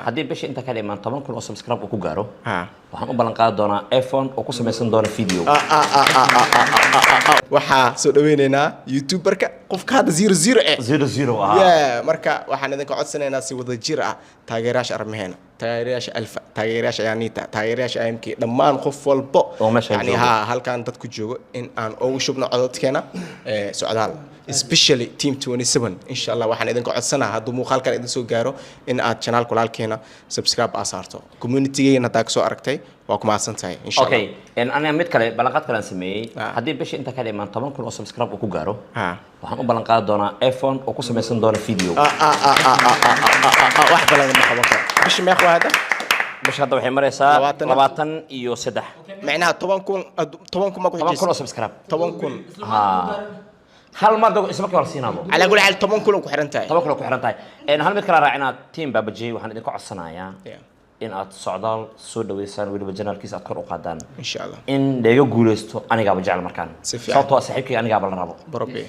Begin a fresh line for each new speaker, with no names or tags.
haddii bishii inta ka dhiman 10,000 oo subscribe ku gaaro waxaan u ballan qaadi doonaa iPhone oo ku samaysan doona video
waxa soo dhaweyneynaa youtuberka qofka hada 00 marka waxaan idinka codsanaynaa si wada jir ah taageerayaasha armaheena taageerayaasha alfa taageerayaasha yaanita taageerayaasha AMK dhammaan qof walba yani halkan dad ku joogo in aan ugu shubno codadkeena socdaal especially team 27 insha Allah waxaan idinka codsanaa hadduu muuqaalkan idin soo gaaro in aad channel kulaalkeena subscribe asaarto community-geena taag soo aragtay waa kuma ahsantahay insha Allah
okay ana mid kale ballanqaad kale aan sameeyay haddii bishii inta ka dhiman 10,000 oo subscribe ku gaaro waxaan u ballan qaadi doonaa iPhone oo ku samaysan doona video
wax balan ma qaban karo bishii meeq waa hada
bishii hadda waxay maraysaa 23
macnaha 10,000 ma ku xijis
10,000 oo subscribe
10,000
hal mar isma kala siinado
على كل حال 10,000 ku xiran tahay
10,000 ku xiran tahay hal mid kala raacina team Babaji waxaan idin ku codsanayaa in aad socdaal soo dhaweysaan waliba janaalkiisa aad kor u qaadaan
insha Allah
in deega guuleysto aniga ba jecel markaan sababtoo ah saaxiibkay aniga ba la rabo
barabi